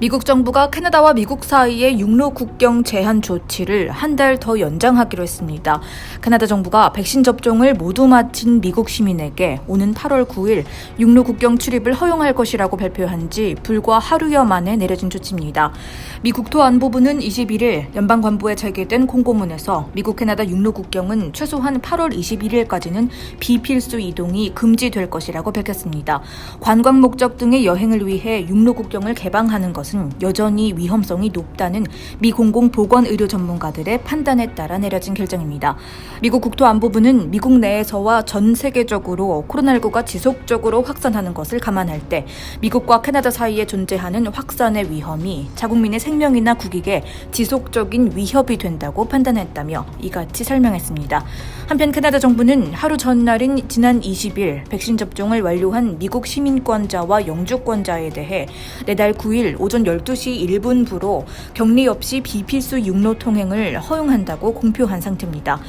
미국 정부가 캐나다와 미국 사이의 육로 국경 제한 조치를 한 달 더 연장하기로 했습니다. 캐나다 정부가 백신 접종을 모두 마친 미국 시민에게 오는 8월 9일 육로 국경 출입을 허용할 것이라고 발표한 지 불과 하루여 만에 내려진 조치입니다. 미 국토안보부는 21일 연방관보에 제기된 공고문에서 미국 캐나다 육로 국경은 최소한 8월 21일까지는 비필수 이동이 금지될 것이라고 밝혔습니다. 관광 목적 등의 여행을 위해 육로 국경을 개방하는 것은 여전히 위험성이 높다는 미 공공보건의료 전문가들의 판단에 따라 내려진 결정입니다. 미국 국토안보부는 미국 내에서와 전 세계적으로 코로나19가 지속적으로 확산하는 것을 감안할 때 미국과 캐나다 사이에 존재하는 확산의 위험이 자국민의 생명이나 국익에 지속적인 위협이 된다고 판단했다며 이같이 설명했습니다. 한편 캐나다 정부는 하루 전날인 지난 20일 백신 접종을 완료한 미국 시민권자와 영주권자에 대해 내달 9일 오전 12시 1분부로 격리 없이 비필수 육로 통행을 허용한다고 공표한 상태입니다.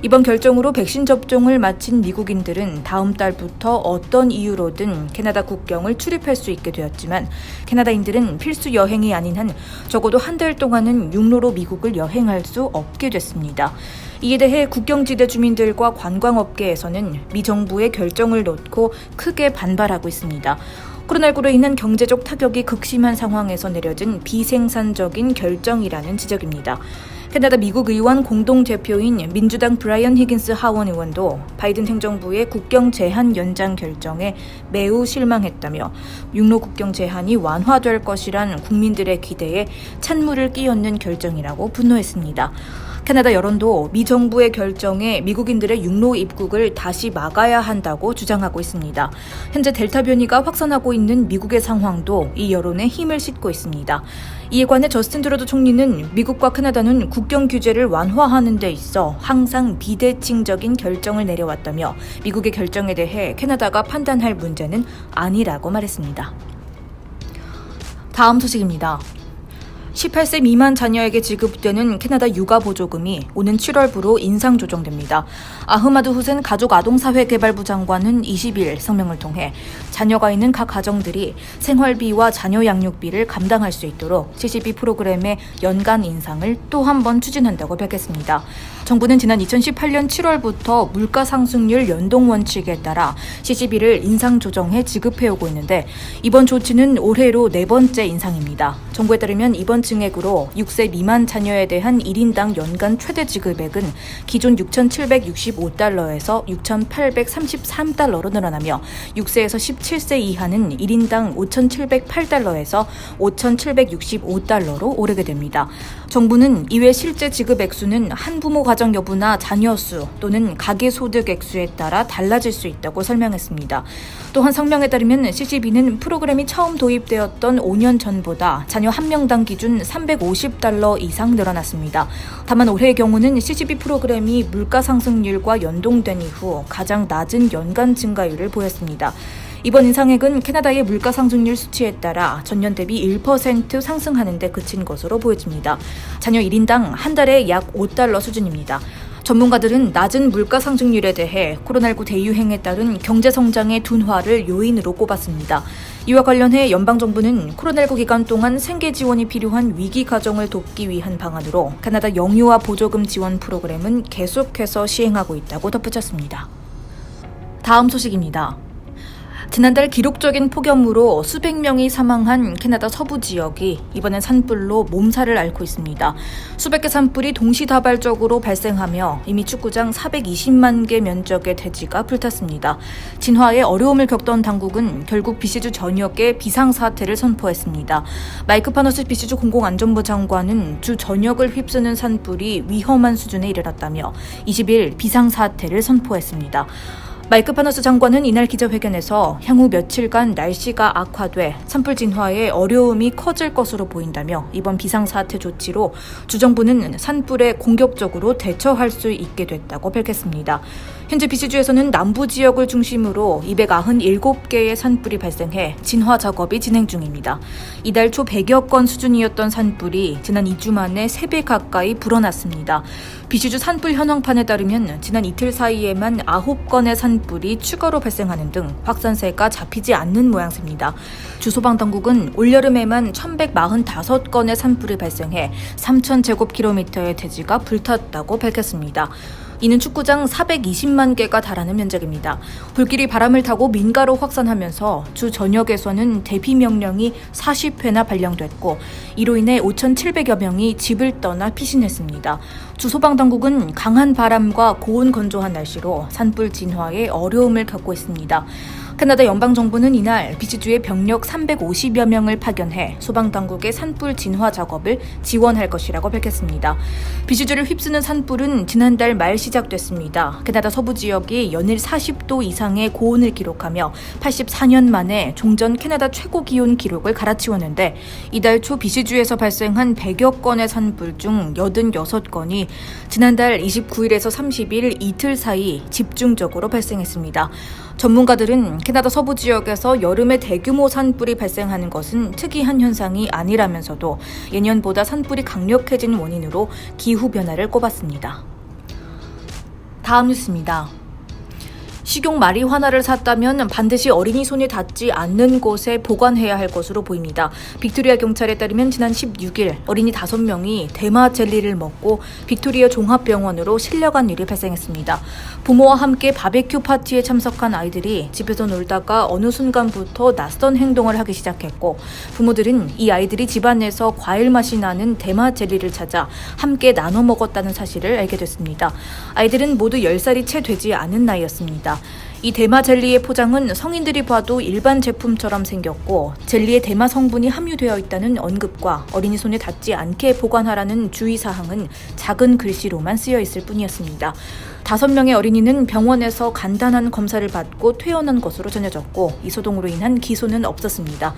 이번 결정으로 백신 접종을 마친 미국인들은 다음 달부터 어떤 이유로든 캐나다 국경을 출입할 수 있게 되었지만 캐나다인들은 필수 여행이 아닌 한 적어도 한 달 동안은 육로로 미국을 여행할 수 없게 됐습니다. 이에 대해 국경지대 주민들과 관광업계에서는 미 정부의 결정을 놓고 크게 반발하고 있습니다. 코로나19로 인한 경제적 타격이 극심한 상황에서 내려진 비생산적인 결정이라는 지적입니다. 캐나다 미국 의원 공동대표인 민주당 브라이언 히긴스 하원 의원도 바이든 행정부의 국경 제한 연장 결정에 매우 실망했다며 육로 국경 제한이 완화될 것이란 국민들의 기대에 찬물을 끼얹는 결정이라고 분노했습니다. 캐나다 여론도 미 정부의 결정에 미국인들의 육로 입국을 다시 막아야 한다고 주장하고 있습니다. 현재 델타 변이가 확산하고 있는 미국의 상황도 이 여론에 힘을 싣고 있습니다. 이에 관해 저스틴 트루도 총리는 미국과 캐나다는 국경 규제를 완화하는 데 있어 항상 비대칭적인 결정을 내려왔다며 미국의 결정에 대해 캐나다가 판단할 문제는 아니라고 말했습니다. 다음 소식입니다. 18세 미만 자녀에게 지급되는 캐나다 육아보조금이 오는 7월부로 인상 조정됩니다. 아흐마드 후센 가족아동사회개발부 장관은 20일 성명을 통해 자녀가 있는 각 가정들이 생활비와 자녀 양육비를 감당할 수 있도록 CCB 프로그램의 연간 인상을 또 한 번 추진한다고 밝혔습니다. 정부는 지난 2018년 7월부터 물가 상승률 연동 원칙에 따라 CCB를 인상 조정해 지급해오고 있는데 이번 조치는 올해로 네 번째 인상입니다. 정부에 따르면 이번 증액으로 6세 미만 자녀에 대한 1인당 연간 최대 지급액은 기존 6,765달러에서 6,833달러로 늘어나며 6세에서 17세 이하는 1인당 5,708달러에서 5,765달러로 오르게 됩니다. 정부는 이외 실제 지급 액수는 한부모 가정 여부나 자녀 수 또는 가계소득 액수에 따라 달라질 수 있다고 설명했습니다. 또한 성명에 따르면 CCB는 프로그램이 처음 도입되었던 5년 전보다 자녀 한 명당 기준 350달러 이상 늘어났습니다. 다만 올해의 경우는 CCB 프로그램이 물가 상승률과 연동된 이후 가장 낮은 연간 증가율을 보였습니다. 이번 인상액은 캐나다의 물가 상승률 수치에 따라 전년 대비 1% 상승하는 데 그친 것으로 보여집니다. 자녀 1인당 한 달에 약 5달러 수준입니다. 전문가들은 낮은 물가 상승률에 대해 코로나19 대유행에 따른 경제 성장의 둔화를 요인으로 꼽았습니다. 이와 관련해 연방정부는 코로나19 기간 동안 생계 지원이 필요한 위기 가정을 돕기 위한 방안으로 캐나다 영유아 보조금 지원 프로그램은 계속해서 시행하고 있다고 덧붙였습니다. 다음 소식입니다. 지난달 기록적인 폭염으로 수백 명이 사망한 캐나다 서부 지역이 이번엔 산불로 몸살을 앓고 있습니다. 수백 개 산불이 동시다발적으로 발생하며 이미 축구장 420만 개 면적의 대지가 불탔습니다. 진화에 어려움을 겪던 당국은 결국 BC주 전역에 비상사태를 선포했습니다. 마이크 파너스 BC주 공공안전부 장관은 주 전역을 휩쓰는 산불이 위험한 수준에 이르렀다며 20일 비상사태를 선포했습니다. 마이크 파너스 장관은 이날 기자회견에서 향후 며칠간 날씨가 악화돼 산불 진화에 어려움이 커질 것으로 보인다며 이번 비상사태 조치로 주정부는 산불에 공격적으로 대처할 수 있게 됐다고 밝혔습니다. 현재 BC주에서는 남부 지역을 중심으로 297개의 산불이 발생해 진화 작업이 진행 중입니다. 이달 초 100여 건 수준이었던 산불이 지난 2주 만에 3배 가까이 불어났습니다. BC주 산불 현황판에 따르면 지난 이틀 사이에만 9건의 산불이 추가로 발생하는 등 확산세가 잡히지 않는 모양새입니다. 주 소방당국은 올여름에만 1145건의 산불이 발생해 3,000제곱킬로미터의 대지가 불탔다고 밝혔습니다. 이는 축구장 420만 개가 달하는 면적입니다. 불길이 바람을 타고 민가로 확산하면서 주 전역에서는 대피 명령이 40회나 발령됐고 이로 인해 5,700여 명이 집을 떠나 피신했습니다. 주 소방당국은 강한 바람과 고온 건조한 날씨로 산불 진화에 어려움을 겪고 있습니다. 캐나다 연방정부는 이날 BC주에 병력 350여 명을 파견해 소방당국의 산불 진화 작업을 지원할 것이라고 밝혔습니다. BC주를 휩쓰는 산불은 지난달 말 시작됐습니다. 캐나다 서부 지역이 연일 40도 이상의 고온을 기록하며 84년 만에 종전 캐나다 최고 기온 기록을 갈아치웠는데 이달 초 BC주에서 발생한 100여 건의 산불 중 86건이 지난달 29일에서 30일 이틀 사이 집중적으로 발생했습니다. 전문가들은 캐나다 서부 지역에서 여름에 대규모 산불이 발생하는 것은 특이한 현상이 아니라면서도 예년보다 산불이 강력해진 원인으로 기후변화를 꼽았습니다. 다음 뉴스입니다. 식용 마리화나를 샀다면 반드시 어린이 손이 닿지 않는 곳에 보관해야 할 것으로 보입니다. 빅토리아 경찰에 따르면 지난 16일 어린이 5명이 대마 젤리를 먹고 빅토리아 종합병원으로 실려간 일이 발생했습니다. 부모와 함께 바베큐 파티에 참석한 아이들이 집에서 놀다가 어느 순간부터 낯선 행동을 하기 시작했고 부모들은 이 아이들이 집안에서 과일 맛이 나는 대마 젤리를 찾아 함께 나눠 먹었다는 사실을 알게 됐습니다. 아이들은 모두 10살이 채 되지 않은 나이였습니다. 이 대마 젤리의 포장은 성인들이 봐도 일반 제품처럼 생겼고 젤리에 대마 성분이 함유되어 있다는 언급과 어린이 손에 닿지 않게 보관하라는 주의사항은 작은 글씨로만 쓰여 있을 뿐이었습니다. 5명의 어린이는 병원에서 간단한 검사를 받고 퇴원한 것으로 전해졌고 이 소동으로 인한 기소는 없었습니다.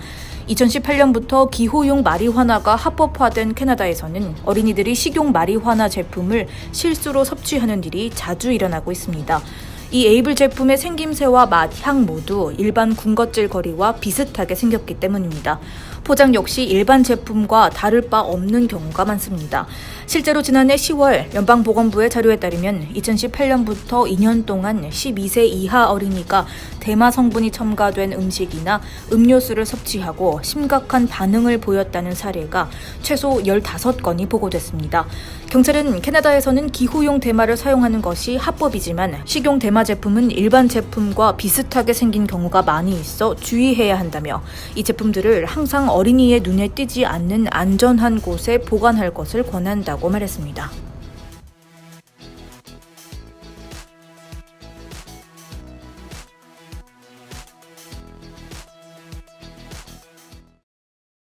2018년부터 기호용 마리화나가 합법화된 캐나다에서는 어린이들이 식용 마리화나 제품을 실수로 섭취하는 일이 자주 일어나고 있습니다. 이 에이블 제품의 생김새와 맛, 향 모두 일반 군것질 거리와 비슷하게 생겼기 때문입니다. 포장 역시 일반 제품과 다를 바 없는 경우가 많습니다. 실제로 지난해 10월 연방보건부의 자료에 따르면 2018년부터 2년 동안 12세 이하 어린이가 대마 성분이 첨가된 음식이나 음료수를 섭취하고 심각한 반응을 보였다는 사례가 최소 15건이 보고됐습니다. 경찰은 캐나다에서는 기후용 대마를 사용하는 것이 합법이지만 식용 대마 제품은 일반 제품과 비슷하게 생긴 경우가 많이 있어 주의해야 한다며 이 제품들을 항상 어린이의 눈에 띄지 않는 안전한 곳에 보관할 것을 권한다고 말했습니다.